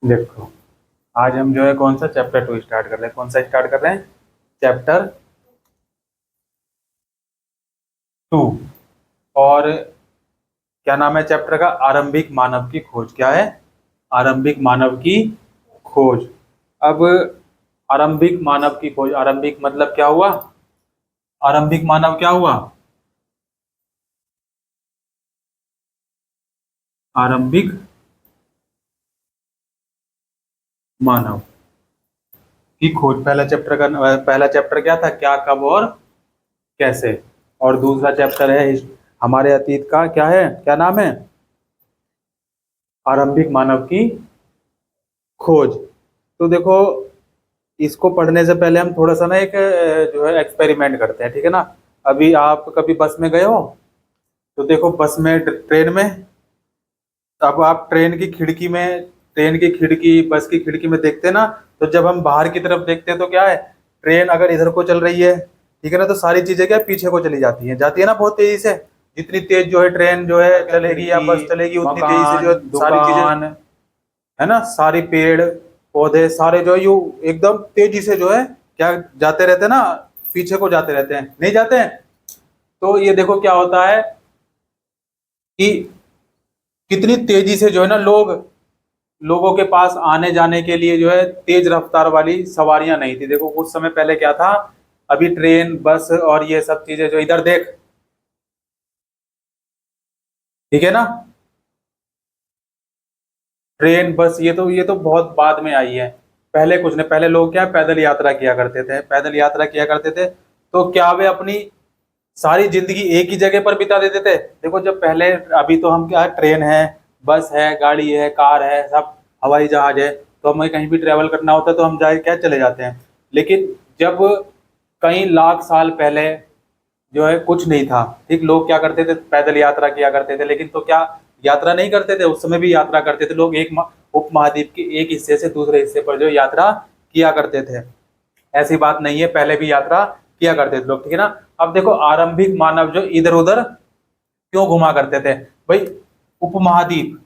देखो, आज हम जो है कौन सा चैप्टर 2 स्टार्ट कर रहे हैं। कौन सा स्टार्ट कर रहे हैं? चैप्टर 2। और क्या नाम है चैप्टर का? आरंभिक मानव की खोज। क्या है? आरंभिक मानव की खोज। अब आरंभिक मानव की खोज, आरंभिक मतलब क्या हुआ? आरंभिक मानव क्या हुआ? आरंभिक मानव की खोज। पहला चैप्टर क्या था? क्या, कब और कैसे। और दूसरा चैप्टर है हमारे अतीत का। क्या है? क्या नाम है? आरंभिक मानव की खोज। तो देखो, इसको पढ़ने से पहले हम थोड़ा सा ना एक जो है एक्सपेरिमेंट करते हैं, ठीक है ना। अभी आप कभी बस में गए हो? तो देखो, बस में, ट्रेन में, अब आप ट्रेन की खिड़की, बस की खिड़की में देखते हैं ना। तो जब हम बाहर की तरफ देखते हैं तो क्या है? ट्रेन अगर इधर को चल रही है, ठीक है ना, तो सारी चीजें क्या है? पीछे को चली जाती है ना, बहुत तेजी से। जितनी तेज जो है ट्रेन जो है चलेगी या बस चलेगी, उतनी तेजी से जो है सारी चीजें, है ना, सारी पेड़ पौधे सारे जो है यू एकदम तेजी से जो है क्या जाते रहते हैं ना, पीछे को जाते रहते हैं, नहीं जाते हैं। तो ये देखो क्या होता है कि कितनी तेजी से जो है ना लोगों के पास आने जाने के लिए जो है तेज रफ्तार वाली सवारियां नहीं थी। देखो कुछ समय पहले क्या था, अभी ट्रेन बस और ये सब चीजें जो इधर देख, ठीक है ना, ट्रेन बस ये तो बहुत बाद में आई है। पहले कुछ नहीं, पहले लोग क्या पैदल यात्रा किया करते थे, पैदल यात्रा किया करते थे। तो क्या वे अपनी सारी जिंदगी एक ही जगह पर बिता देते थे? देखो जब पहले, अभी तो हम क्या है, ट्रेन है, बस है, गाड़ी है, कार है, सब हवाई जहाज है, तो हमें कहीं भी ट्रेवल करना होता है तो हम जाए क्या चले जाते हैं। लेकिन जब कई लाख साल पहले जो है कुछ नहीं था, ठीक, लोग क्या करते थे? पैदल यात्रा किया करते थे। लेकिन तो क्या यात्रा नहीं करते थे? उस समय भी यात्रा करते थे लोग, उपमहाद्वीप के एक हिस्से से दूसरे हिस्से पर जो यात्रा किया करते थे। ऐसी बात नहीं है, पहले भी यात्रा किया करते थे लोग, ठीक है ना। अब देखो, आरंभिक मानव जो इधर उधर क्यों घुमा करते थे भाई? उपमहाद्वीप,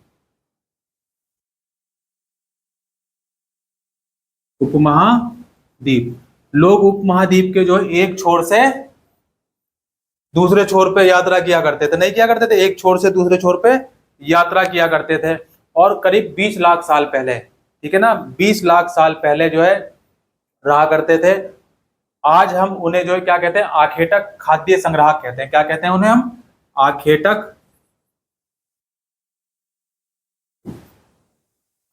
उपमहाद्वीप, लोग उपमहाद्वीप के जो है एक छोर से दूसरे छोर पे यात्रा किया करते थे, नहीं किया करते थे, एक छोर से दूसरे छोर पे यात्रा किया करते थे। और करीब 20 लाख साल पहले, ठीक है ना, 20 लाख साल पहले जो है रहा करते थे। आज हम उन्हें जो है क्या कहते हैं? आखेटक खाद्य संग्राहक कहते हैं। क्या कहते हैं उन्हें हम? आखेटक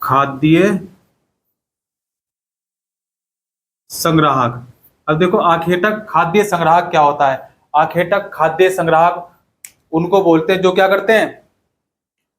खाद्य संग्राहक। अब देखो, आखेटक खाद्य संग्राहक क्या होता है? आखेटक खाद्य संग्राहक उनको बोलते हैं जो क्या करते हैं?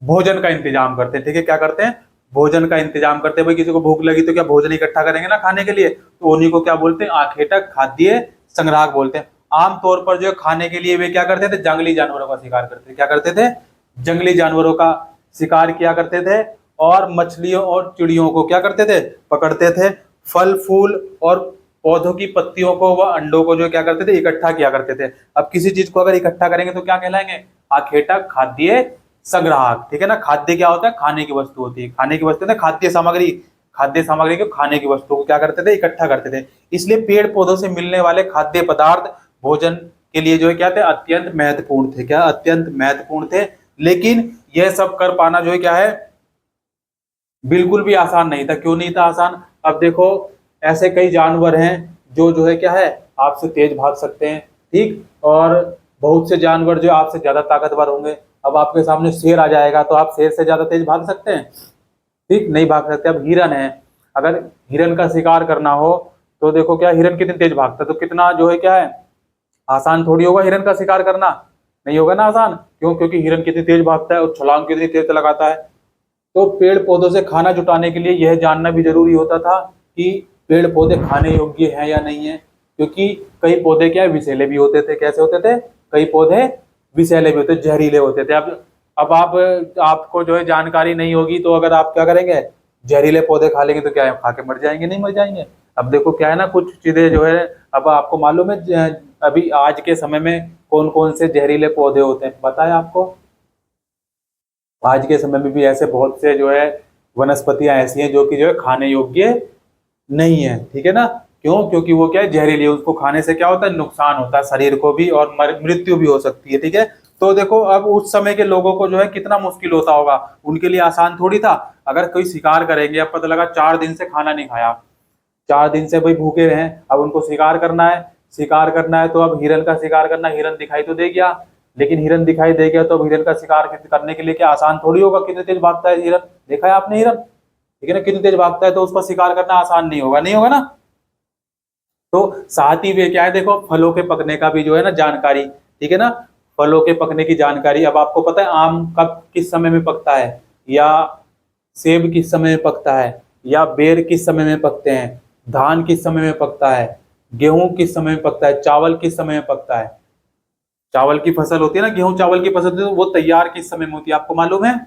भोजन का इंतजाम करते हैं, ठीक है, क्या करते हैं? भोजन का इंतजाम करते हैं। भाई किसी को भूख लगी तो क्या भोजन इकट्ठा करेंगे ना खाने के लिए, तो उन्हीं को क्या बोलते हैं? आखेटक खाद्य संग्राहक बोलते हैं। आमतौर पर जो है खाने के लिए वे क्या करते थे? जंगली जानवरों का शिकार करते थे। क्या करते थे? जंगली जानवरों का शिकार किया करते थे। और मछलियों और चिड़ियों को क्या करते थे? पकड़ते थे। फल फूल और पौधों की पत्तियों को व अंडों को जो क्या करते थे? इकट्ठा किया करते थे। अब किसी चीज को अगर इकट्ठा करेंगे तो क्या कहलाएंगे? आखेटक खाद्य संग्राहक, ठीक है ना। खाद्य क्या होता है? खाने की वस्तु होती है, खाने की वस्तु ना, खाद्य सामग्री। खाद्य सामग्री को, खाने की वस्तु को क्या करते थे? इकट्ठा करते थे। इसलिए पेड़ पौधों से मिलने वाले खाद्य पदार्थ भोजन के लिए जो है क्या थे? अत्यंत महत्वपूर्ण थे। क्या? अत्यंत महत्वपूर्ण थे। लेकिन यह सब कर पाना जो है क्या है? बिल्कुल भी आसान नहीं था। क्यों नहीं था आसान? अब देखो, ऐसे कई जानवर हैं जो है क्या है? आपसे तेज भाग सकते हैं, ठीक, और बहुत से जानवर जो आपसे ज्यादा ताकतवर होंगे। अब आपके सामने शेर आ जाएगा तो आप शेर से ज्यादा तेज भाग सकते हैं? ठीक, नहीं भाग सकते। अब हिरन है, अगर हिरन का शिकार करना हो तो देखो क्या, हिरन कितनी तेज भागता है, तो कितना जो है क्या है? आसान थोड़ी होगा हिरन का शिकार करना, नहीं होगा ना आसान। क्यों? क्योंकि हिरन कितनी तेज भागता है और छलांग कितनी तेज लगाता है। तो पेड़ पौधों से खाना जुटाने के लिए यह जानना भी जरूरी होता था कि पेड़ पौधे खाने योग्य हैं या नहीं है। क्योंकि कई पौधे क्या है? विषैले भी होते थे। कैसे होते थे? कई पौधे विषैले भी होते, जहरीले होते थे। अब आप, आपको जो है जानकारी नहीं होगी तो अगर आप क्या करेंगे? जहरीले पौधे खा लेंगे तो क्या है? खा के मर जाएंगे? नहीं मर जाएंगे? अब देखो क्या है ना, कुछ चीजें जो है, अब आपको मालूम है अभी आज के समय में कौन कौन से जहरीले पौधे होते हैं, पता है आपको? आज के समय में भी ऐसे बहुत से जो है वनस्पतियां ऐसी हैं जो कि जो है खाने योग्य नहीं है, ठीक है ना। क्यों? क्योंकि वो क्या है, जहरीली है, उसको खाने से क्या होता है, नुकसान होता है शरीर को भी और मृत्यु भी हो सकती है, ठीक है। तो देखो अब उस समय के लोगों को जो है कितना मुश्किल होता होगा, उनके लिए आसान थोड़ी था। अगर कोई शिकार करेंगे, अब पता लगा 4 दिन से खाना नहीं खाया, 4 दिन से भाई भूखे हैं, अब उनको शिकार करना है, शिकार करना है तो अब हिरन का शिकार करना, हिरन दिखाई तो दे गया, लेकिन हिरन दिखाई दे गया तो अब हिरन का शिकार करने के लिए क्या आसान थोड़ी होगा, कितने तेज भागता है हिरन, देखा है आपने हिरन, ठीक है ना, कितनी तेज भागता है, तो उसका शिकार करना आसान नहीं होगा, नहीं होगा ना। तो साथ ही वे क्या है, देखो फलों के पकने का भी जो है ना जानकारी, ठीक है ना, फलों के पकने की जानकारी। अब आपको पता है आम कब किस समय में पकता है, या सेब किस समय में पकता है, या बेर किस समय में पकते हैं, धान किस समय में पकता है, गेहूं किस समय में पकता है, चावल किस समय में पकता है। चावल की फसल होती है ना, गेहूं चावल की फसल होती है, तो वो तैयार किस समय में होती है, आपको मालूम है।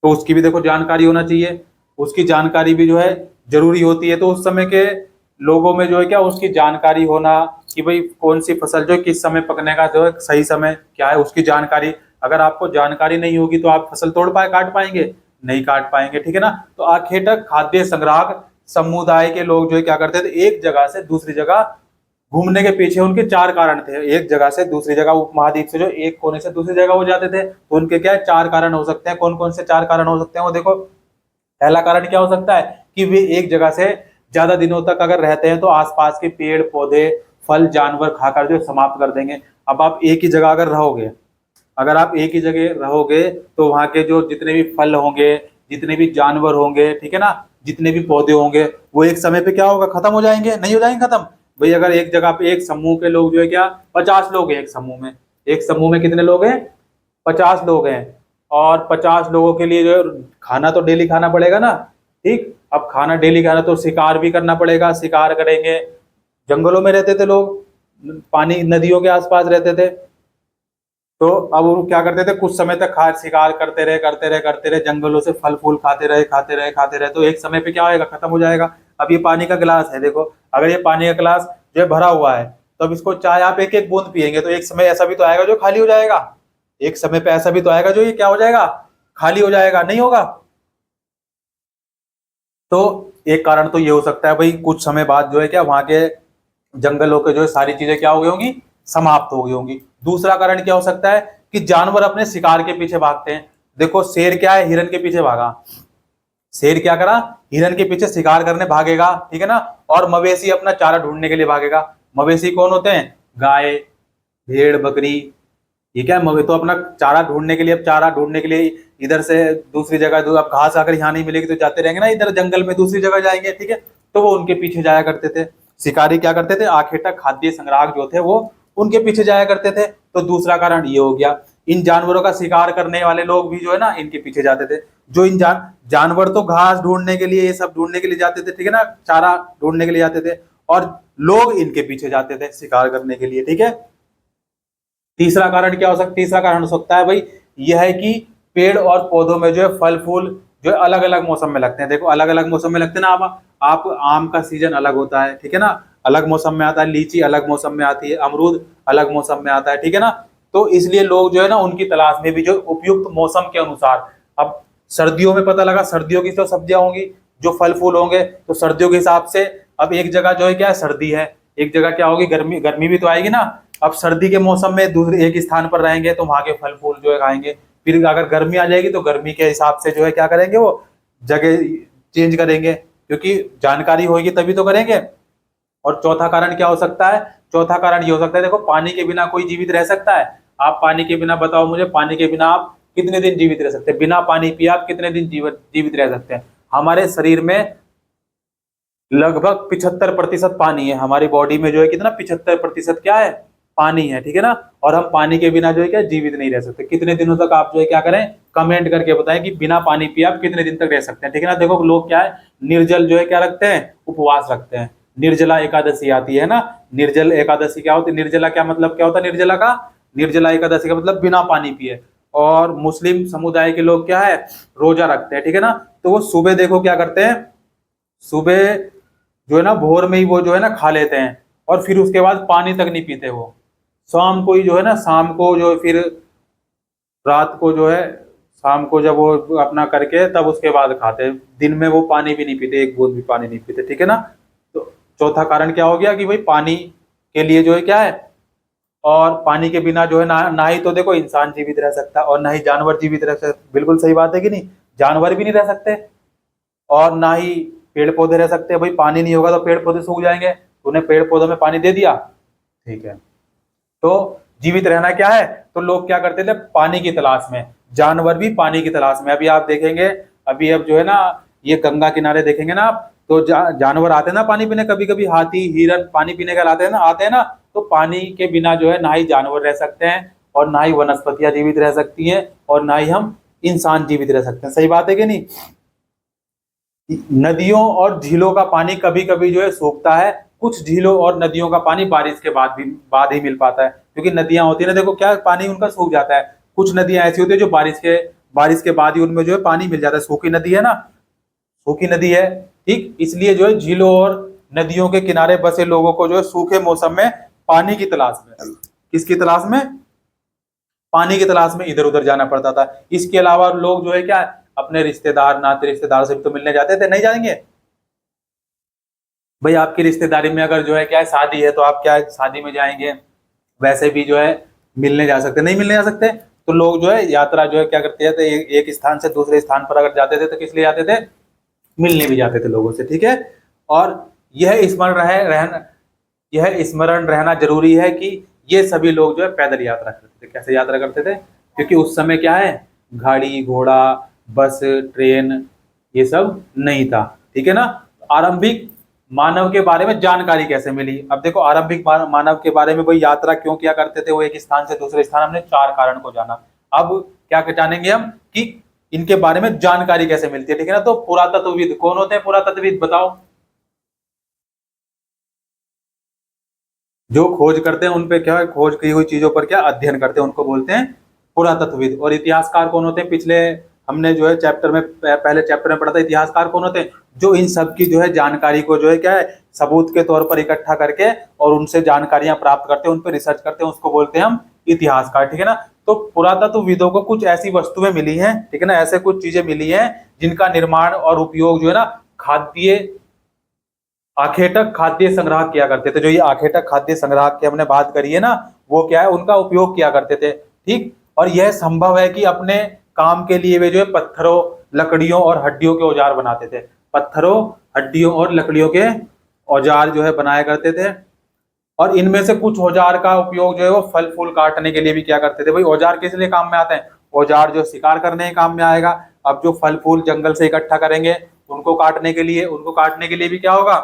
तो उसकी भी देखो जानकारी होना चाहिए, उसकी जानकारी भी जो है जरूरी होती है। तो उस समय के लोगों में जो है क्या, उसकी जानकारी होना कि भाई कौन सी फसल जो है किस समय पकने का जो है सही समय क्या है, उसकी जानकारी। अगर आपको जानकारी नहीं होगी तो आप फसल तोड़ काट पाएंगे, नहीं काट पाएंगे, ठीक है ना। तो आखेटक खाद्य संग्राहक समुदाय के लोग जो है क्या करते थे, एक जगह से दूसरी जगह घूमने के पीछे उनके 4 कारण थे। एक जगह से दूसरी जगह, उपमहाद्वीप से जो एक कोने से दूसरी जगह वो जाते थे, तो उनके क्या है 4 कारण हो सकते हैं। कौन कौन से 4 कारण हो सकते हैं वो देखो। पहला कारण क्या हो सकता है कि वे एक जगह से ज्यादा दिनों तक अगर रहते हैं तो आसपास के पेड़ पौधे फल जानवर खाकर जो समाप्त कर देंगे। अब आप एक ही जगह अगर रहोगे, अगर आप एक ही जगह रहोगे तो वहां के जो जितने भी फल होंगे, जितने भी जानवर होंगे, ठीक है ना, जितने भी पौधे होंगे, वो एक समय पे क्या होगा, खत्म हो जाएंगे, नहीं हो जाएंगे खत्म। भाई अगर एक जगह पे एक समूह के लोग जो है क्या, 50 लोग हैं एक समूह में, एक समूह में कितने लोग हैं, 50 लोग हैं, और 50 लोगों के लिए जो है खाना तो डेली खाना पड़ेगा ना, ठीक। अब खाना डेली खाना तो शिकार भी करना पड़ेगा, शिकार करेंगे। जंगलों में रहते थे लोग, पानी नदियों के आसपास रहते थे, तो अब वो क्या करते थे, कुछ समय तक खा शिकार करते रहे जंगलों से फल फूल खाते रहे, तो एक समय पे क्या होएगा, खत्म हो जाएगा। अब ये पानी का गिलास है, देखो अगर ये पानी का गिलास जो है भरा हुआ है, तो अब इसको चाहे आप एक एक बूंद पियेंगे तो एक समय ऐसा भी तो आएगा जो खाली हो जाएगा, एक समय पे ऐसा भी तो आएगा जो ये क्या हो जाएगा, खाली हो जाएगा, नहीं होगा। तो एक कारण तो ये हो सकता है भाई कुछ समय बाद जो है क्या, वहां के जंगलों के जो है सारी चीजें क्या हो गई होंगी, समाप्त हो गई होंगी। दूसरा कारण क्या हो सकता है कि जानवर अपने शिकार के पीछे भागते हैं। देखो शेर क्या है, हिरन के पीछे भागा, शेर क्या करा, हिरन के पीछे शिकार करने भागेगा, ठीक है ना। और मवेशी अपना चारा ढूंढने के लिए भागेगा। मवेशी कौन होते हैं, गाय भेड़ बकरी, ये क्या है, तो अपना चारा ढूंढने के लिए, अब चारा ढूंढने के लिए इधर से दूसरी जगह, अब घास अगर यहाँ नहीं मिलेगी तो जाते रहेंगे ना, इधर जंगल में दूसरी जगह जाएंगे, ठीक है। तो वो उनके पीछे जाया करते थे, शिकारी क्या करते थे, आखेटक खाद्य संग्राहक जो थे वो उनके पीछे जाया करते थे। तो दूसरा कारण ये हो गया। इन जानवरों का शिकार करने वाले लोग भी जो है ना इनके पीछे जाते थे। जो इन जानवर तो घास ढूंढने के लिए, ये सब ढूंढने के लिए जाते थे, ठीक है ना, चारा ढूंढने के लिए जाते थे, और लोग इनके पीछे जाते थे शिकार करने के लिए, ठीक है। तीसरा कारण हो सकता है भाई यह है कि पेड़ और पौधों में जो है फल फूल जो है अलग अलग मौसम में लगते हैं। देखो अलग अलग मौसम में लगते हैं ना, आप आम का सीजन अलग होता है, ठीक है ना, अलग मौसम में आता है, लीची अलग मौसम में आती है, अमरूद अलग मौसम में आता है, ठीक है ना। तो इसलिए लोग जो है ना उनकी तलाश में भी जो उपयुक्त मौसम के अनुसार, अब सर्दियों में पता लगा सर्दियों की तो सब्जियां होंगी, जो फल फूल होंगे, तो सर्दियों के हिसाब से अब एक जगह जो है क्या है, सर्दी है, एक जगह क्या होगी, गर्मी, गर्मी भी तो आएगी ना। अब सर्दी के मौसम में दूसरे एक स्थान पर रहेंगे तो वहां के फल फूल जो है खाएंगे। फिर अगर गर्मी आ जाएगी तो गर्मी के हिसाब से जो है क्या करेंगे, वो जगह चेंज करेंगे, क्योंकि जानकारी होगी तभी तो करेंगे। और चौथा कारण क्या हो सकता है, चौथा कारण ये हो सकता है, देखो पानी के बिना कोई जीवित रह सकता है। आप पानी के बिना बताओ मुझे, पानी के बिना आप कितने दिन जीवित रह सकते हैं, बिना पानी पिए आप कितने दिन जीवित रह सकते हैं। हमारे शरीर में लगभग 75% पानी है, हमारी बॉडी में जो है कितना, 75% क्या है, पानी है, ठीक है ना। और हम पानी के बिना जो है क्या जीवित नहीं रह सकते। कितने दिनों तक आप जो है क्या करें, कमेंट करके बताएं कि बिना पानी पिए आप कितने दिन तक रह सकते हैं, ठीक है ना। देखो लोग क्या है, निर्जल जो है क्या रखते हैं, उपवास रखते हैं। निर्जला एकादशी आती है ना, निर्जल एकादशी क्या होती है, निर्जला क्या मतलब क्या होता है, निर्जला का, निर्जला एकादशी का मतलब बिना पानी पिए। और मुस्लिम समुदाय के लोग क्या है, रोजा रखते हैं, ठीक है ना। तो वो सुबह देखो क्या करते हैं, सुबह जो है ना भोर में ही वो जो है ना खा लेते हैं, और फिर उसके बाद पानी तक नहीं पीते वो। शाम को ही जो है ना, शाम को जो फिर रात को जो है, शाम को जब वो अपना करके तब उसके बाद खाते। दिन में वो पानी भी नहीं पीते, एक बूंद भी पानी नहीं पीते, ठीक है ना। तो चौथा कारण क्या हो गया कि भाई पानी के लिए जो है क्या है, और पानी के बिना जो है ना ही तो देखो इंसान जीवित रह सकता और ना ही जानवर जीवित रह सकते। बिल्कुल सही बात है कि नहीं, जानवर भी नहीं रह सकते और ना ही पेड़ पौधे रह सकते हैं। भाई पानी नहीं होगा तो पेड़ पौधे सूख जाएंगे, उन्हें पेड़ पौधों में पानी दे दिया, ठीक है। तो जीवित रहना क्या है, तो लोग क्या करते थे, पानी की तलाश में, जानवर भी पानी की तलाश में। अभी आप देखेंगे, अभी अब जो है ना ये गंगा किनारे देखेंगे ना आप, तो जानवर आते हैं ना पानी पीने, कभी कभी हाथी हिरन पानी पीने के आते हैं ना। तो पानी के बिना जो है ना ही जानवर रह सकते हैं और ना ही वनस्पतियां जीवित रह सकती हैं और ना ही हम इंसान जीवित रह सकते हैं। सही बात है कि नहीं। नदियों और झीलों का पानी कभी कभी जो है सूखता है, कुछ झीलों और नदियों का पानी बारिश के बाद ही मिल पाता है, क्योंकि नदियां होती है ना, देखो क्या पानी उनका सूख जाता है। कुछ नदियां ऐसी होती है जो बारिश के बाद ही उनमें जो है पानी मिल जाता है। सूखी नदी है ना, सूखी नदी है, ठीक। इसलिए जो है झीलों और नदियों के किनारे बसे लोगों को जो है सूखे मौसम में पानी की तलाश में, किसकी तलाश में, पानी की तलाश में इधर उधर जाना पड़ता था। इसके अलावा लोग जो है क्या, अपने रिश्तेदार नाते रिश्तेदार से भी तो मिलने जाते थे, नहीं जाएंगे भाई। आपकी रिश्तेदारी में अगर जो है क्या है शादी है, तो आप क्या है शादी में जाएंगे, वैसे भी जो है मिलने जा सकते, नहीं मिलने जा सकते। तो लोग जो है यात्रा जो है क्या करते थे, एक स्थान से दूसरे स्थान पर अगर जाते थे तो किस लिए जाते थे, मिलने भी जाते थे लोगों से, ठीक है। और यह स्मरण रहना जरूरी है कि ये सभी लोग जो है पैदल यात्रा करते थे। कैसे यात्रा करते थे, क्योंकि उस समय क्या है, गाड़ी घोड़ा बस ट्रेन ये सब नहीं था, ठीक है ना। आरंभिक मानव के बारे में जानकारी कैसे मिली, अब देखो आरंभिक मानव के बारे में वही यात्रा क्यों किया करते थे, वो एक स्थान से दूसरे स्थान, हमने 4 कारण को जाना। अब क्या जानेंगे हम कि इनके बारे में जानकारी कैसे मिलती है, ठीक है ना। तो पुरातत्वविद कौन होते हैं, पुरातत्वविद बताओ, जो खोज करते हैं उन पे क्या, खोज की हुई चीजों पर क्या अध्ययन करते हैं, उनको बोलते हैं पुरातत्वविद। और इतिहासकार कौन होते हैं, पिछले हमने जो है चैप्टर में पहले चैप्टर में पढ़ा था, इतिहासकार कौन होते हैं, जो इन सब की जो है जानकारी को जो है क्या है सबूत के तौर पर इकट्ठा करके और उनसे जानकारियां प्राप्त करते हैं, उन पर रिसर्च करते हैं, उसको बोलते हैं हम इतिहासकार, ठीक है ना। तो पुरातत्वविदों को कुछ ऐसी वस्तुएं मिली हैं, ठीक है ना, ऐसे कुछ चीजें मिली हैं जिनका निर्माण और उपयोग जो है ना खाद्य आखेटक खाद्य संग्रह किया करते थे। जो ये आखेटक खाद्य संग्रह की हमने बात करी है ना, वो क्या है, उनका उपयोग किया करते थे, ठीक। और यह संभव है कि अपने काम के लिए वे जो है पत्थरों लकड़ियों और हड्डियों के औजार बनाते थे, पत्थरों हड्डियों और लकड़ियों के औजार जो है बनाया करते थे। और इनमें से कुछ औजार का उपयोग जो है वो फल फूल काटने के लिए भी क्या करते थे। भाई औजार किस लिए काम में आते हैं, औजार जो शिकार करने के काम में आएगा। अब जो फल फूल जंगल से इकट्ठा करेंगे उनको काटने के लिए भी क्या होगा,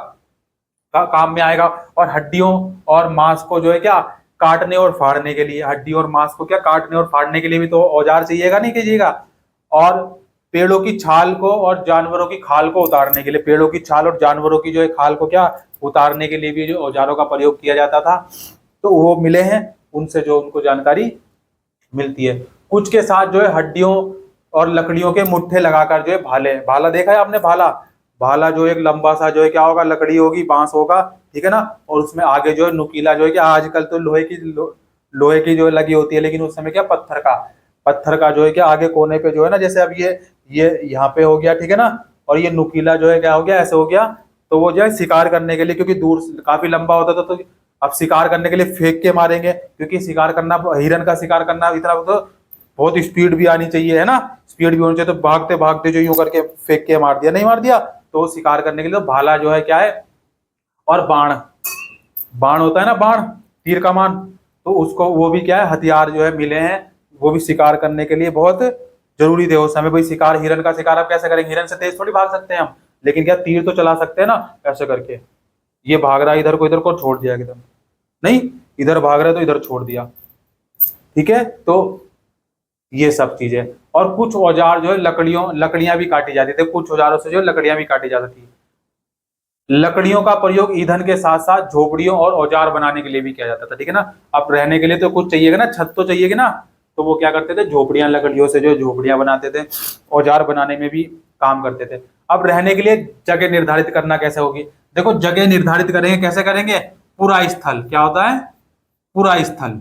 काम में आएगा। और हड्डियों और मांस को जो है क्या काटने और फाड़ने के लिए, हड्डी और मांस को क्या काटने और फाड़ने के लिए भी तो औजार चाहिएगा, नहीं कीजिएगा। और पेड़ों की छाल को और जानवरों की खाल को उतारने के लिए, पेड़ों की छाल और जानवरों की जो है खाल को क्या उतारने के लिए भी जो औजारों का प्रयोग किया जाता था। तो वो मिले हैं, उनसे जो उनको जानकारी मिलती है। कुछ के साथ जो है हड्डियों और लकड़ियों के मुट्ठे लगाकर जो है भाला देखा है आपने, भाला जो एक लंबा सा जो है क्या होगा, लकड़ी होगी बांस होगा, ठीक है ना। और उसमें आगे जो है नुकीला जो है कि आजकल तो लोहे की जो है लगी होती है, लेकिन उस समय क्या पत्थर का जो है क्या आगे कोने पे जो है ना, जैसे अब ये यहाँ पे हो गया, ठीक है ना। और ये नुकीला जो है क्या हो गया, ऐसे हो गया। तो वो जो है शिकार करने के लिए, क्योंकि दूर काफी लंबा होता था, तो अब शिकार करने के लिए फेंक के मारेंगे, क्योंकि शिकार करना, हिरन का शिकार करना इतना तो बहुत स्पीड भी आनी चाहिए, है ना, स्पीड भी होनी चाहिए। तो भागते भागते जो यूं करके फेंक के मार दिया, नहीं मार दिया, तो शिकार करने के लिए तो भाला जो है क्या है। और बाण होता है ना, बाण तीर कमान, तो उसको वो भी क्या है हथियार जो है मिले हैं, वो भी शिकार करने के लिए बहुत जरूरी थे उस समय। भाई शिकार, हिरन का शिकार आप कैसे करेंगे, हिरन से तेज थोड़ी भाग सकते हैं हम, लेकिन क्या तीर तो चला सकते हैं ना, ऐसे करके। ये भाग रहा है इधर को छोड़ दिया एकदम, नहीं इधर भाग रहा है तो इधर छोड़ दिया, ठीक है। तो ये सब चीजें, और कुछ औजार जो है लकड़ियां भी काटी जाती थी, कुछ औजारों से जो लकड़ियां भी काटी जाती थी। लकड़ियों का प्रयोग ईंधन के साथ साथ झोपड़ियों और औजार बनाने के लिए भी किया जाता था, ठीक है ना। अब रहने के लिए तो कुछ चाहिएगा ना, छत तो चाहिएगी ना, तो वो क्या करते थे, झोपड़ियां लकड़ियों से जो झोपड़ियां बनाते थे, औजार बनाने में भी काम करते थे। अब रहने के लिए जगह निर्धारित करना कैसे होगी, देखो जगह निर्धारित करेंगे, कैसे करेंगे, पूरा स्थल क्या होता है, पूरा स्थल,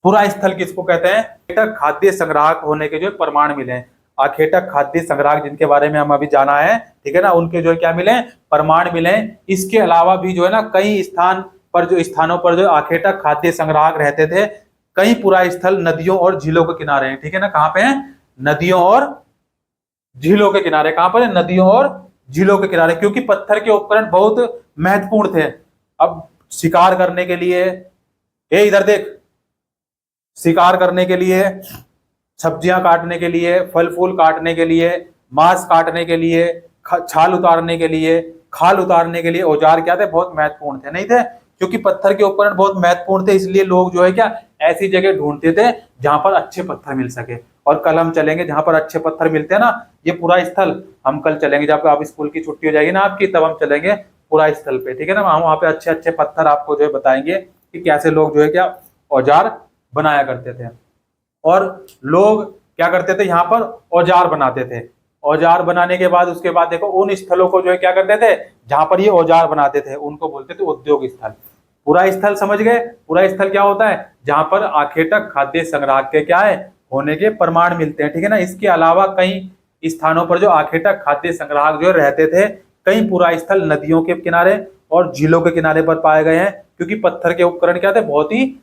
पूरा स्थल किसको कहते हैं? आखेटक खाद्य संग्राहक होने के जो प्रमाण मिले हैं, आखेटक खाद्य संग्राहक जिनके बारे में हम अभी जाना है, ठीक है ना, उनके जो क्या मिले? प्रमाण मिले। इसके अलावा भी जो है ना कई स्थानों पर जो आखेटक खाद्य संग्राहक रहते थे, कई पुरा स्थल नदियों और झीलों के किनारे हैं, ठीक है ना। कहाँ पे है? नदियों और झीलों के किनारे। कहां पर है? नदियों और झीलों के किनारे, क्योंकि पत्थर के उपकरण बहुत महत्वपूर्ण थे। अब शिकार करने के लिए, इधर देख, शिकार करने के लिए, सब्जियां काटने के लिए, फल फूल काटने के लिए, मांस काटने के लिए, छाल उतारने के लिए, खाल उतारने के लिए औजार क्या थे? बहुत महत्वपूर्ण थे, नहीं थे? क्योंकि पत्थर के उपकरण बहुत महत्वपूर्ण थे, इसलिए लोग जो है क्या ऐसी जगह ढूंढते थे जहां पर अच्छे पत्थर मिल सके। और कल हम चलेंगे जहां पर अच्छे पत्थर मिलते हैं ना, ये पूरा स्थल हम कल चलेंगे, जब आप स्कूल की छुट्टी हो जाएगी ना आपकी, तब हम चलेंगे पूरा स्थल पे, ठीक है ना। हम वहां पे अच्छे अच्छे पत्थर आपको जो है बताएंगे कि कैसे लोग जो है क्या औजार बनाया करते थे। और लोग क्या करते थे? यहाँ पर औजार बनाते थे। औजार बनाने के बाद उसके बाद देखो उन स्थलों को जो है क्या करते थे, जहां पर ये औजार बनाते थे, उनको बोलते थे उद्योग स्थल। पूरा स्थल समझ गए? पूरा स्थल क्या होता है? जहां पर आखेटक खाद्य संग्राहक के क्या है? होने के प्रमाण मिलते हैं, ठीक है ना। इसके अलावा कई स्थानों पर जो आखेटक खाद्य संग्राहक जो रहते थे, कई पुरा स्थल नदियों के किनारे और झीलों के किनारे पर पाए गए हैं, क्योंकि पत्थर के उपकरण क्या थे? बहुत ही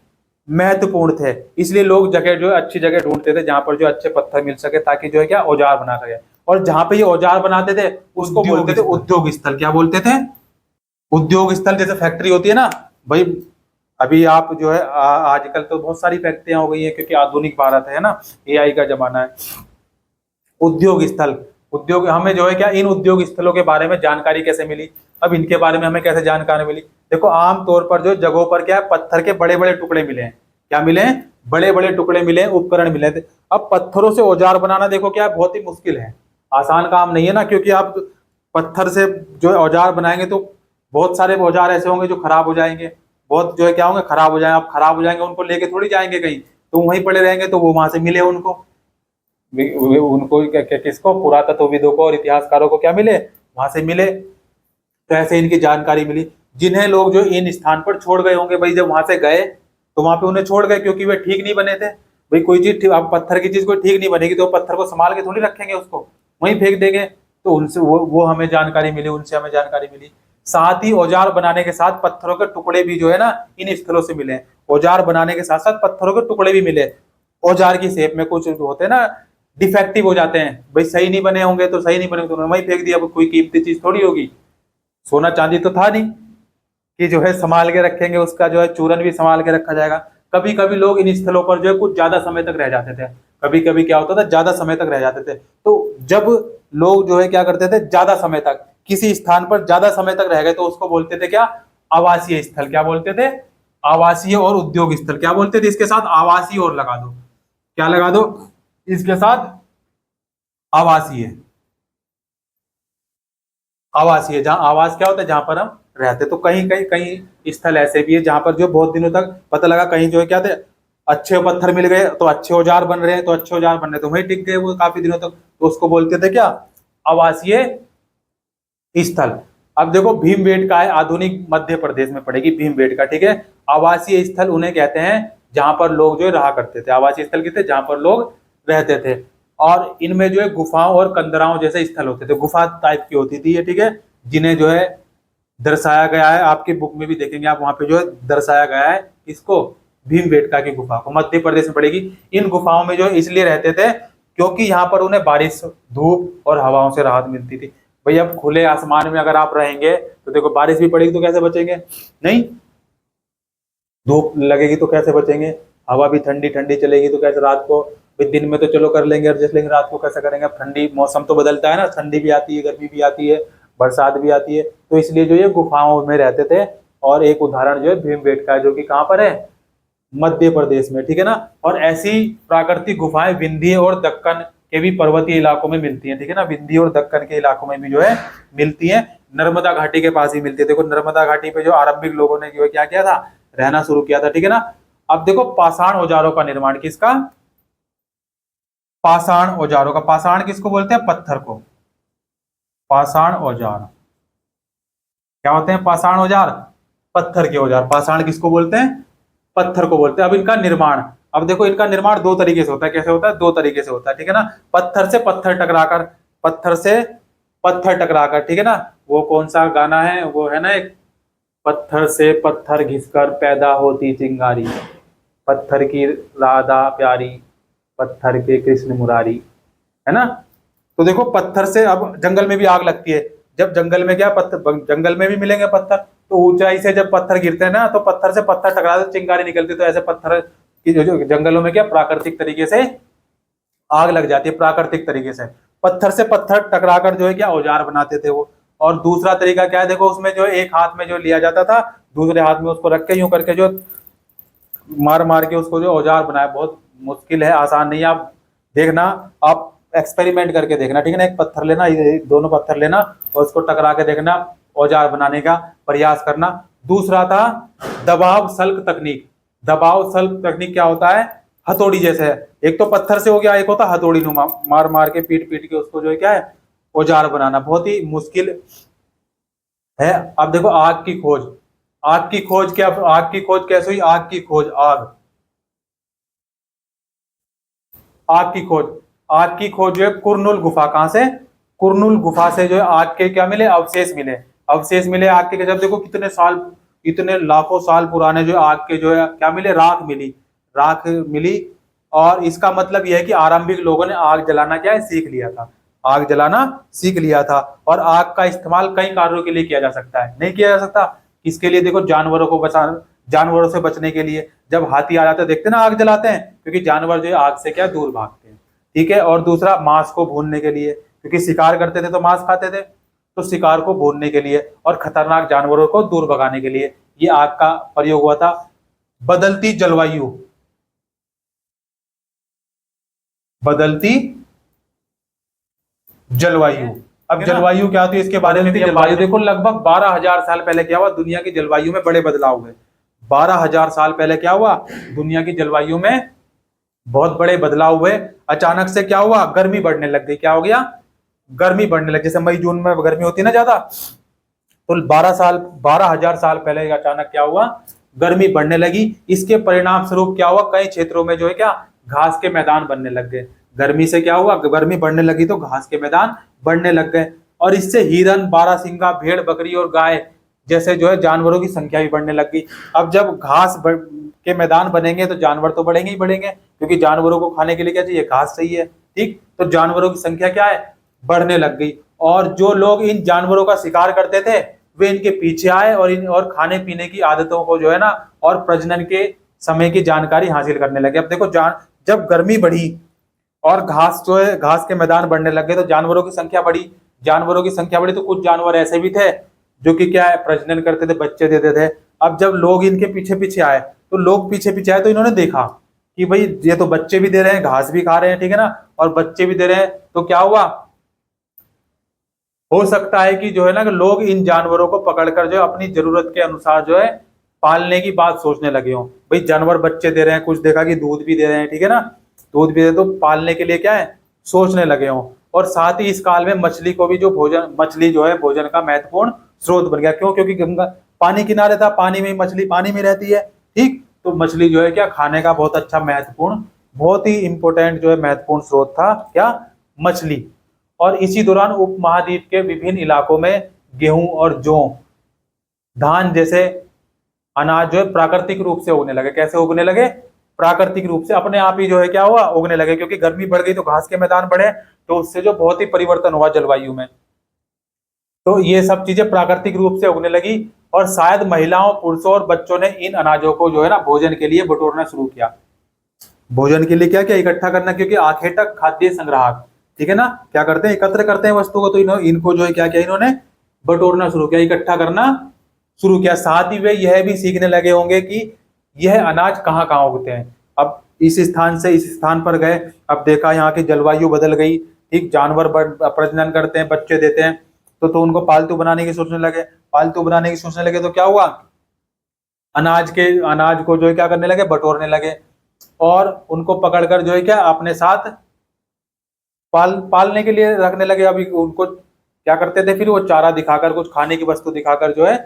महत्वपूर्ण थे। इसलिए लोग जगह जो है अच्छी जगह ढूंढते थे जहां पर जो अच्छे पत्थर मिल सके, ताकि जो है क्या औजार बना सके। और जहां पे ये औजार बनाते थे उसको बोलते थे उद्योग स्थल। क्या बोलते थे? उद्योग स्थल। जैसे फैक्ट्री होती है ना भाई, अभी आप जो है आजकल तो बहुत सारी फैक्ट्रियां हो गई है, क्योंकि आधुनिक भारत है ना, एआई का जमाना है। उद्योग स्थल, उद्योग, हमें जो है क्या इन उद्योग स्थलों के बारे में जानकारी कैसे मिली? अब इनके बारे में हमें कैसे जानकारी मिली? देखो आमतौर पर जो जगहों पर क्या है, पत्थर के बड़े बड़े टुकड़े मिले हैं। क्या मिले हैं? बड़े बड़े टुकड़े मिले, उपकरण मिले थे। अब पत्थरों से औजार बनाना देखो क्या बहुत ही मुश्किल है, आसान काम नहीं है ना, क्योंकि आप पत्थर से जो है औजार बनाएंगे तो बहुत सारे औजार ऐसे होंगे जो खराब हो जाएंगे, बहुत जो है क्या होंगे, खराब हो जाएंगे। आप खराब हो जाएंगे उनको लेके थोड़ी जाएंगे कहीं, तो वहीं पड़े रहेंगे, तो वो वहां से मिले उनको, उनको किसको? पुरातत्वविदों को और इतिहासकारों को क्या मिले? वहां से मिले। तो ऐसे इनकी जानकारी मिली। जिन्हें लोग जो इन स्थान पर छोड़ गए होंगे भाई, जब वहां से गए तो वहां पे उन्हें छोड़ गए, क्योंकि वे ठीक नहीं बने थे। भाई कोई चीज अब पत्थर की चीज कोई ठीक नहीं बनेगी तो पत्थर को संभाल के थोड़ी रखेंगे, उसको वहीं फेंक देंगे। तो उनसे वो हमें जानकारी मिली, उनसे हमें जानकारी मिली। साथ ही औजार बनाने के साथ पत्थरों के टुकड़े भी जो है ना इन स्थलों से मिले। औजार बनाने के साथ साथ पत्थरों के टुकड़े भी मिले। औजार की शेप में कुछ होते हैं ना डिफेक्टिव हो जाते हैं, भाई सही नहीं बने होंगे तो सही नहीं बने तो उन्होंने वहीं फेंक दिया। कोई कीमती चीज थोड़ी होगी, सोना चांदी तो था नहीं कि जो है संभाल के रखेंगे, उसका जो है चूरन भी संभाल के रखा जाएगा। कभी कभी लोग इन स्थलों पर जो है कुछ ज्यादा समय तक रह जाते थे। कभी कभी क्या होता था, ज्यादा समय तक रह जाते थे। तो जब लोग जो है क्या करते थे, ज्यादा समय तक किसी स्थान पर ज्यादा समय तक रह गए तो उसको बोलते थे क्या? आवासीय स्थल। क्या बोलते थे? आवासीय और उद्योग स्थल। क्या बोलते थे? इसके साथ आवासीय और लगा दो। क्या लगा दो इसके साथ? आवासीय। आवासीय, जहां आवास क्या होता है? जहां पर हम रहते। तो कहीं कहीं कहीं स्थल ऐसे भी है जहां पर जो बहुत दिनों तक पता लगा कहीं जो है क्या थे, अच्छे पत्थर मिल गए तो अच्छे औजार बन रहे हैं, तो अच्छे औजार बन रहे तो वहीं टिक गए वो काफी दिनों तक, तो उसको बोलते थे क्या? आवासीय स्थल। अब देखो भीमबेटका है, आधुनिक मध्य प्रदेश में पड़ेगी भीमबेटका, ठीक है। आवासीय स्थल उन्हें कहते हैं जहां पर लोग जो है रहा करते थे। आवासीय स्थल कितने? जहां पर लोग रहते थे। और इनमें जो है गुफाओं और कंदराओं जैसे स्थल होते थे, गुफा टाइप की होती थी ये, ठीक है, जिन्हें जो है दर्शाया गया है, आपकी बुक में भी देखेंगे आप, वहां पे जो है दर्शाया गया है इसको, भीमबेटका की गुफा को, मध्य प्रदेश में पड़ेगी। इन गुफाओं में जो इसलिए रहते थे क्योंकि यहाँ पर उन्हें बारिश, धूप और हवाओं से राहत मिलती थी। भाई अब खुले आसमान में अगर आप रहेंगे तो देखो बारिश भी पड़ेगी तो कैसे बचेंगे? नहीं, धूप लगेगी तो कैसे बचेंगे? हवा भी ठंडी ठंडी चलेगी तो कैसे? रात को दिन में तो चलो कर लेंगे एडजस्ट, लेकिन रात को कैसे करेंगे? अब ठंडी मौसम तो बदलता है ना, ठंडी भी आती है, गर्मी भी आती है, बरसात भी आती है। तो इसलिए जो ये गुफाओं में रहते थे। और एक उदाहरण जो है भीमबेटका है, जो कि कहाँ पर है? मध्य प्रदेश में, ठीक है ना। और ऐसी प्राकृतिक गुफाएं विंध्य और दक्कन के भी पर्वतीय इलाकों में मिलती हैं, ठीक है ना। विंध्य और दक्कन के इलाकों में भी जो है मिलती हैं, नर्मदा घाटी के पास ही मिलती है। देखो नर्मदा घाटी पे जो आरंभिक लोगों ने जो है क्या किया था, रहना शुरू किया था, ठीक है ना। अब देखो पाषाण औजारों का निर्माण किसका? पाषाण औजारों का। पाषाण किसको बोलते हैं? पत्थर को। पाषाण औजार क्या होते हैं? पाषाण औजार पत्थर के औजार। पाषाण किसको बोलते हैं? पत्थर को बोलते हैं। अब इनका निर्माण, अब देखो इनका निर्माण दो तरीके से होता है। कैसे होता है? दो तरीके से होता है, ठीक है ना। पत्थर से पत्थर टकराकर, पत्थर से पत्थर टकराकर, ठीक है ना। वो कौन सा गाना है? वो है ना एक, पत्थर से पत्थर घिसकर पैदा होती चिंगारी, पत्थर की राधा प्यारी, पत्थर के कृष्ण मुरारी, है ना। तो देखो पत्थर से, अब जंगल में भी आग लगती है, जब जंगल में क्या पत्थर, जंगल में भी मिलेंगे पत्थर, तो ऊंचाई से जब पत्थर गिरते हैं ना, तो पत्थर से पत्थर टकराते चिंगारी निकलती है। तो ऐसे पत्थर की जो जंगलों में क्या प्राकृतिक तरीके से आग लग जाती है, प्राकृतिक तरीके से। पत्थर से पत्थर टकराकर जो है क्या औजार बनाते थे वो। और दूसरा तरीका क्या है? देखो उसमें जो एक हाथ में जो लिया जाता था, दूसरे हाथ में उसको रख के यूं करके जो मार मार के उसको जो औजार बनाया। बहुत मुश्किल है, आसान नहीं है। आप देखना, आप एक्सपेरिमेंट करके देखना, ठीक है ना। एक पत्थर लेना, ये दोनों पत्थर लेना और उसको टकरा के देखना, औजार बनाने का प्रयास करना। दूसरा था दबाव सल्क तकनीक। दबाव सल्क तकनीक क्या होता है? हथौड़ी जैसे है। एक तो पत्थर से हो गया, एक होता हथौड़ी नुमा, मार मार के पीट पीट के उसको जो है क्या है औजार बनाना। बहुत ही मुश्किल है। अब देखो आग की खोज। आग की खोज क्या, आग की खोज कैसे हुई? आग की खोज, आग, आग की खोज, आग की खोज जो है कुरनुल गुफा, कहां से? कुरनुल गुफा से जो है आग के क्या मिले? अवशेष मिले। अवशेष मिले आग के। जब देखो कितने साल, इतने लाखों साल पुराने जो आग के जो है क्या मिले? राख मिली, राख मिली। और इसका मतलब यह है कि आरंभिक लोगों ने आग जलाना क्या है सीख लिया था, आग जलाना सीख लिया था। और आग का इस्तेमाल कई कार्यों के लिए किया जा सकता है। नहीं किया जा सकता किसके लिए? देखो जानवरों को बचाना, जानवरों से बचने के लिए। जब हाथी आ जाते हैं देखते ना आग जलाते हैं, क्योंकि जानवर जो है आग से क्या दूर भागते हैं, ठीक है। और दूसरा मांस को भूनने के लिए, क्योंकि शिकार करते थे तो मांस खाते थे, तो शिकार को भूनने के लिए और खतरनाक जानवरों को दूर भगाने के लिए ये आग का प्रयोग हुआ था। बदलती जलवायु, बदलती जलवायु। अब जलवायु क्या होती है इसके बारे में? जलवायु देखो लगभग 12,000 साल पहले क्या हुआ? दुनिया की जलवायु में बड़े बदलाव हुए। 12,000 साल पहले क्या हुआ? दुनिया की जलवायु में बहुत बड़े बदलाव हुए। अचानक से क्या हुआ? गर्मी बढ़ने लग गई। क्या हो गया? गर्मी बढ़ने लगी। जैसे मई जून में गर्मी होती है ना ज्यादा, तो 12,000 साल पहले अचानक क्या हुआ? गर्मी बढ़ने लगी। इसके परिणाम स्वरूप क्या हुआ? कई क्षेत्रों में जो है क्या घास के मैदान बनने लग गए। गर्मी से क्या हुआ? गर्मी बढ़ने लगी तो घास के मैदान बढ़ने लग गए। और इससे हिरन, बारहसिंगा, भेड़, बकरी और गाय जैसे जो है जानवरों की संख्या भी बढ़ने लग गई। अब जब के मैदान बनेंगे तो जानवर तो बढ़ेंगे ही बढ़ेंगे, क्योंकि जानवरों को खाने के लिए क्या चाहिए? घास चाहिए, ठीक। तो जानवरों की संख्या क्या है? बढ़ने लग गई। और जो लोग इन जानवरों का शिकार करते थे वे इनके पीछे आए और इन और खाने पीने की आदतों को जो है ना और प्रजनन के समय की जानकारी हासिल करने लगे। अब देखो जब गर्मी बढ़ी और घास जो है घास के मैदान बढ़ने लगे तो जानवरों की संख्या बढ़ी। जानवरों की संख्या बढ़ी तो कुछ जानवर ऐसे भी थे जो कि क्या है प्रजनन करते थे, बच्चे देते थे। अब जब लोग इनके पीछे पीछे आए, तो लोग पीछे पीछे आए तो इन्होंने देखा कि भाई ये तो बच्चे भी दे रहे हैं, घास भी खा रहे हैं, ठीक है ना, और बच्चे भी दे रहे हैं। तो क्या हुआ? हो सकता है कि जो है ना कि लोग इन जानवरों को पकड़कर जो है अपनी जरूरत के अनुसार जो है पालने की बात सोचने लगे हों। भाई जानवर बच्चे दे रहे हैं, कुछ देखा कि दूध भी दे रहे हैं, ठीक है ना, दूध भी दे, तो पालने के लिए क्या है सोचने लगे हों। और साथ ही इस काल में मछली को भी जो भोजन, मछली जो है भोजन का महत्वपूर्ण स्रोत बन गया। क्यों? क्योंकि गंगा पानी किनारे था, पानी में मछली पानी में रहती है, ठीक। तो मछली जो है क्या खाने का बहुत अच्छा महत्वपूर्ण, बहुत ही इंपॉर्टेंट जो है महत्वपूर्ण स्रोत था क्या? मछली। और इसी दौरान उपमहाद्वीप के विभिन्न इलाकों में गेहूं और जौ, धान जैसे अनाज जो है प्राकृतिक रूप से उगने लगे। कैसे उगने लगे? प्राकृतिक रूप से, अपने आप ही जो है क्या हुआ उगने लगे। क्योंकि गर्मी बढ़ गई तो घास के मैदान बढ़े, तो उससे जो बहुत ही परिवर्तन हुआ जलवायु में। तो ये सब चीजें प्राकृतिक रूप से उगने लगी। और शायद महिलाओं, पुरुषों और बच्चों ने इन अनाजों को जो है ना भोजन के लिए बटोरना शुरू किया। भोजन के लिए क्या क्या इकट्ठा करना, क्योंकि आखेटक खाद्य संग्राहक, ठीक है ना, क्या करते हैं एकत्र करते हैं वस्तु को। तो इनको जो है क्या किया इन्होंने बटोरना शुरू किया, इकट्ठा करना शुरू किया। साथ ही वे यह भी सीखने लगे होंगे कि यह अनाज कहाँ कहाँ उगते हैं। अब इस स्थान से इस स्थान पर गए, अब देखा यहाँ की जलवायु बदल गई, ठीक। जानवर प्रजनन करते हैं, बच्चे देते हैं, तो उनको पालतू बनाने की सोचने लगे। पालतू बनाने की सोचने लगे तो क्या हुआ? अनाज को जो है क्या करने लगे? बटोरने लगे। और उनको पकड़कर जो है क्या अपने साथ पालने के लिए रखने लगे। अभी उनको क्या करते थे फिर? वो चारा दिखाकर, कुछ खाने की वस्तु दिखाकर जो है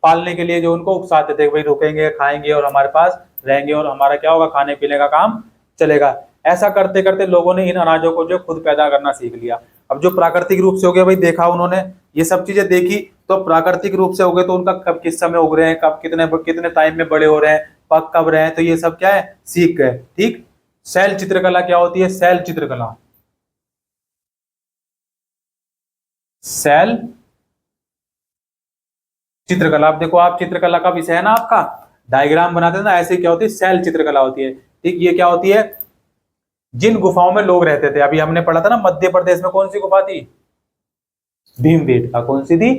पालने के लिए जो उनको उकसाते थे, भाई रुकेंगे, खाएंगे और हमारे पास रहेंगे और हमारा क्या होगा, खाने पीने का काम चलेगा। ऐसा करते करते लोगों ने इन अनाजों को जो खुद पैदा करना सीख लिया। अब जो प्राकृतिक रूप से हो गया भाई, देखा उन्होंने ये सब चीजें देखी, तो प्राकृतिक रूप से हो गए तो उनका कब किस समय उग रहे हैं, कब कितने कितने टाइम में बड़े हो रहे हैं, पक कब रहे हैं, तो ये सब क्या है, सीख गए। ठीक। शैल चित्रकला क्या होती है, शैल चित्रकला, शैल चित्रकला। आप देखो, आप चित्रकला का विषय है ना आपका, डायग्राम बनाते हैं ना, ऐसे क्या होती है, शैल चित्रकला होती है। ठीक। ये क्या होती है, जिन गुफाओं में लोग रहते थे, अभी हमने पढ़ा था ना, मध्य प्रदेश में कौन सी गुफा थी, भीमबेटका। कौन सी थी,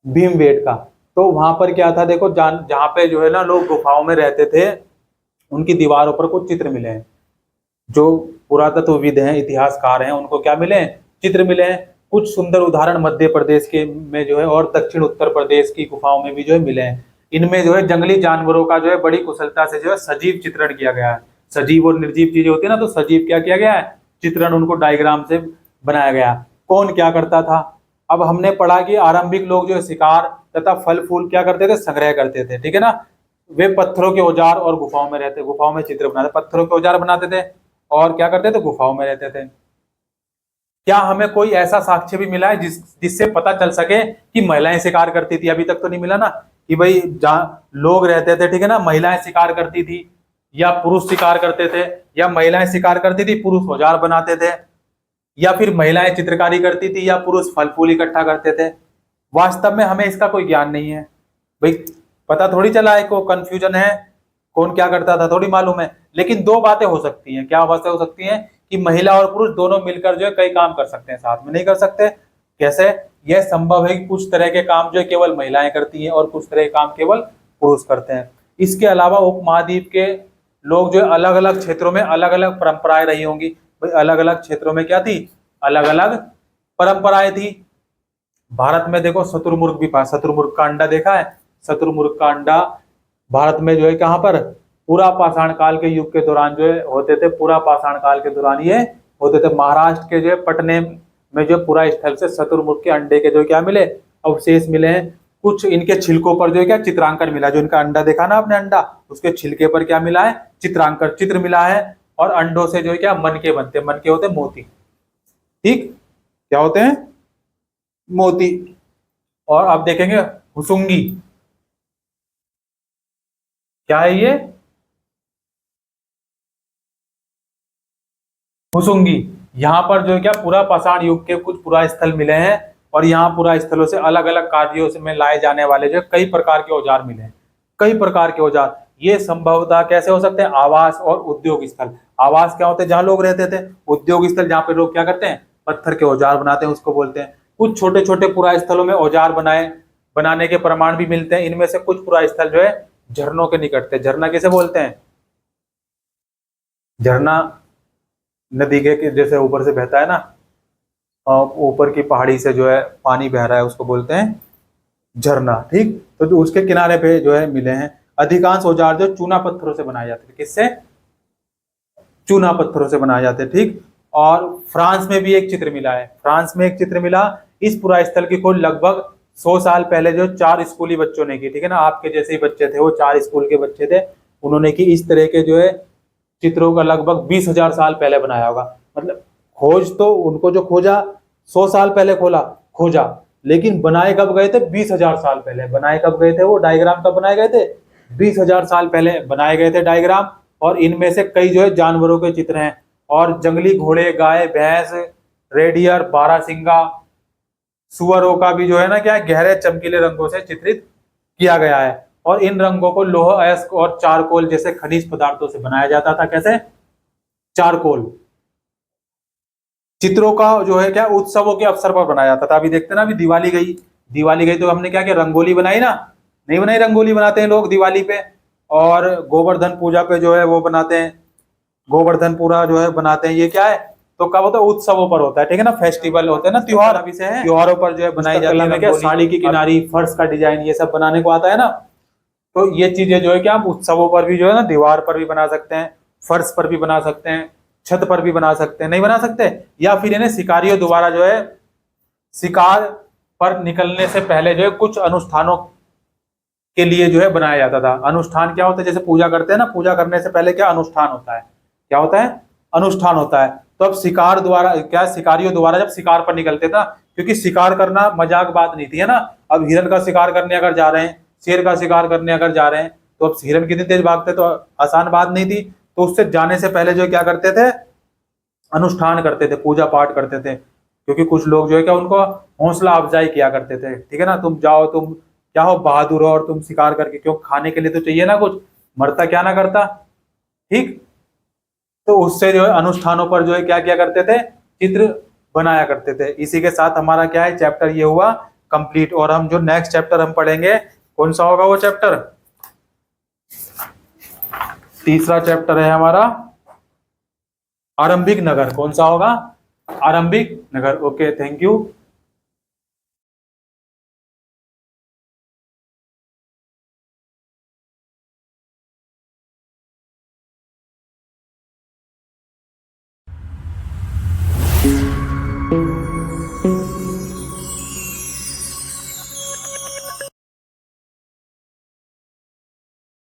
भीमबेटका। तो वहां पर क्या था, देखो जहां पे जो है ना लोग गुफाओं में रहते थे, उनकी दीवारों पर कुछ चित्र मिले हैं। जो पुरातत्वविद हैं, इतिहासकार हैं, उनको क्या मिले हैं, चित्र मिले हैं। कुछ सुंदर उदाहरण मध्य प्रदेश के में जो है और दक्षिण उत्तर प्रदेश की गुफाओं में भी जो है मिले हैं। इनमें जो है जंगली जानवरों का जो है बड़ी कुशलता से जो है सजीव चित्रण किया गया है। सजीव और निर्जीव चीजें होती है ना, तो सजीव क्या किया गया है, चित्रण, उनको डायग्राम से बनाया गया। कौन क्या करता था, अब हमने पढ़ा कि आरंभिक लोग जो है शिकार तथा फल फूल क्या करते थे, संग्रह करते थे। ठीक है ना। वे पत्थरों के औजार और गुफाओं में रहते, गुफाओं में चित्र बनाते, पत्थरों के औजार बनाते थे और क्या करते थे, गुफाओं में रहते थे। क्या हमें कोई ऐसा साक्ष्य भी मिला है जिससे पता चल सके कि महिलाएं शिकार करती थी? अभी तक तो नहीं मिला ना, कि भाई जहाँ लोग रहते थे, ठीक है ना, महिलाएं शिकार करती थी या पुरुष शिकार करते थे, या महिलाएं शिकार करती थी, पुरुष औजार बनाते थे, या फिर महिलाएं चित्रकारी करती थी या पुरुष फल फूल इकट्ठा करते थे। वास्तव में हमें इसका कोई ज्ञान नहीं है भाई, पता थोड़ी चला है, को कंफ्यूजन है, कौन क्या करता था थोड़ी मालूम है। लेकिन दो बातें हो सकती हैं, क्या बातें हो सकती हैं, कि महिला और पुरुष दोनों मिलकर जो है कई काम कर सकते हैं, साथ में नहीं कर सकते। कैसे, यह संभव है कि कुछ तरह के काम जो है केवल महिलाएं करती हैं और कुछ तरह के काम केवल पुरुष करते हैं। इसके अलावा उपमहाद्वीप के लोग जो है अलग अलग क्षेत्रों में अलग अलग परंपराएं रही होंगी। भाई अलग अलग क्षेत्रों में क्या थी, अलग अलग परंपराएं थी। भारत में देखो शुतुरमुर्ग भी पाया, शुतुरमुर्ग का अंडा देखा है, शुतुरमुर्ग का अंडा भारत में जो है कहां पर, पूरा पाषाण काल के युग के दौरान जो है होते थे, पूरा पाषाण काल के दौरान ये होते थे। महाराष्ट्र के जो है पटने में जो पूरा स्थल से शुतुरमुर्ग के अंडे के जो क्या मिले, अवशेष मिले हैं। कुछ इनके छिलकों पर जो है क्या चित्रांकन मिला, जो इनका अंडा देखा ना आपने, अंडा, उसके छिलके पर क्या मिला है, चित्रांकन, चित्र मिला है। और अंडों से जो है क्या मनके बनते हैं, मनके होते हैं मोती। ठीक, क्या होते हैं, मोती। और आप देखेंगे हुसुंगी, क्या है ये, हुसुंगी। यहाँ पर जो है क्या पूरा पाषाण युग के कुछ पुरा स्थल मिले हैं, और यहाँ पुरा स्थलों से अलग अलग कार्यों से में लाए जाने वाले जो कई प्रकार के औजार मिले हैं, कई प्रकार के औजार। ये संभवतः कैसे हो सकते हैं, आवास और उद्योग स्थल। आवास क्या होते हैं, जहां लोग रहते थे। उद्योग स्थल, जहाँ पे लोग क्या करते हैं, पत्थर के औजार बनाते हैं, उसको बोलते हैं। कुछ छोटे छोटे पुरा स्थलों में औजार बनाने के प्रमाण भी मिलते हैं। इनमें से कुछ पुरा स्थल जो है झरनों के निकट थे। झरना किसे बोलते हैं, झरना नदी के जैसे ऊपर से बहता है ना, ऊपर की पहाड़ी से जो है पानी बह रहा है, उसको बोलते हैं झरना। ठीक, तो जो उसके किनारे पे जो है मिले हैं। अधिकांश औजार जो चूना पत्थरों से बनाए जाते थे, किससे, चूना पत्थरों से बनाए जाते। ठीक। और फ्रांस में भी एक चित्र मिला है, फ्रांस में एक चित्र मिला। इस पुरा स्थल की खोज लगभग 100 साल पहले जो 4 स्कूली बच्चों ने की। ठीक है ना, आपके जैसे ही बच्चे थे, वो 4 स्कूल के बच्चे थे, उन्होंने की। इस तरह के जो है चित्रों का लगभग 20,000 साल पहले बनाया होगा। मतलब खोज तो उनको जो खोजा 100 साल पहले खोजा, लेकिन बनाए कब गए थे, 20,000 साल पहले। बनाए कब गए थे, वो डायग्राम कब बनाए गए थे, 20,000 साल पहले बनाए गए थे डायग्राम। और इनमें से कई जो है जानवरों के चित्र हैं, और जंगली घोड़े, गाय, भैंस, रेडियर, बारहसिंगा, सुअरों का भी जो है ना क्या गहरे चमकीले रंगों से चित्रित किया गया है। और इन रंगों को लोह अयस्क और चारकोल जैसे खनिज पदार्थों से बनाया जाता था। कैसे, चारकोल। चित्रों का जो है क्या उत्सवों के अवसर पर बनाया जाता था। अभी देखते ना, अभी दिवाली गई तो हमने क्या किया, रंगोली बनाई ना, नहीं बनाई, रंगोली बनाते हैं लोग दिवाली पे। और गोवर्धन पूजा पे जो है वो बनाते हैं, गोवर्धन पूरा जो है बनाते हैं। ये क्या है, तो कब होता है, उत्सवों पर होता है। ठीक है ना, फेस्टिवल होते हैं ना, त्योहार, अभी से है, त्योहारों पर जो है बनाई जाती है। क्या, साड़ी की किनारी, फर्श का डिजाइन, ये सब बनाने को आता है ना। तो ये चीजें जो है क्या आप उत्सवों पर भी जो है ना, दीवार पर भी बना सकते हैं, फर्श पर भी बना सकते हैं, छत पर भी बना सकते हैं, नहीं बना सकते। या फिर इन्हें शिकारियों द्वारा जो है शिकार पर निकलने से पहले जो है कुछ अनुष्ठानों के लिए जो है बनाया जाता था। अनुष्ठान क्या होता है, जैसे पूजा करते हैं ना, पूजा करने से पहले क्या अनुष्ठान होता है, क्या होता है, अनुष्ठान होता है। तो अब शिकार द्वारा क्या, शिकारियों द्वारा जब शिकार पर निकलते था, क्योंकि शिकार करना मजाक बात नहीं थी, है ना। अब हिरन का शिकार करने अगर जा रहे हैं, शेर का शिकार करने अगर जा रहे हैं, तो अब हिरन कितनी तेज भागते, तो आसान बात नहीं थी। तो उससे जाने से पहले जो क्या करते थे, अनुष्ठान करते थे, पूजा पाठ करते थे, क्योंकि कुछ लोग जो है क्या, उनको हौसला अफजाई किया करते थे, ठीक है ना। तुम जाओ, तुम क्या हो, बहादुर हो, और तुम शिकार करके, क्यों, खाने के लिए तो चाहिए ना कुछ, मरता क्या ना करता, ठीक। तो उससे जो है अनुष्ठानों पर जो है क्या किया करते थे, चित्र बनाया करते थे। इसी के साथ हमारा क्या है, चैप्टर ये हुआ कंप्लीट। और हम जो नेक्स्ट चैप्टर हम पढ़ेंगे, कौन सा होगा वो चैप्टर, तीसरा चैप्टर है हमारा आरंभिक नगर। कौन सा होगा, आरंभिक नगर। Okay, thank you.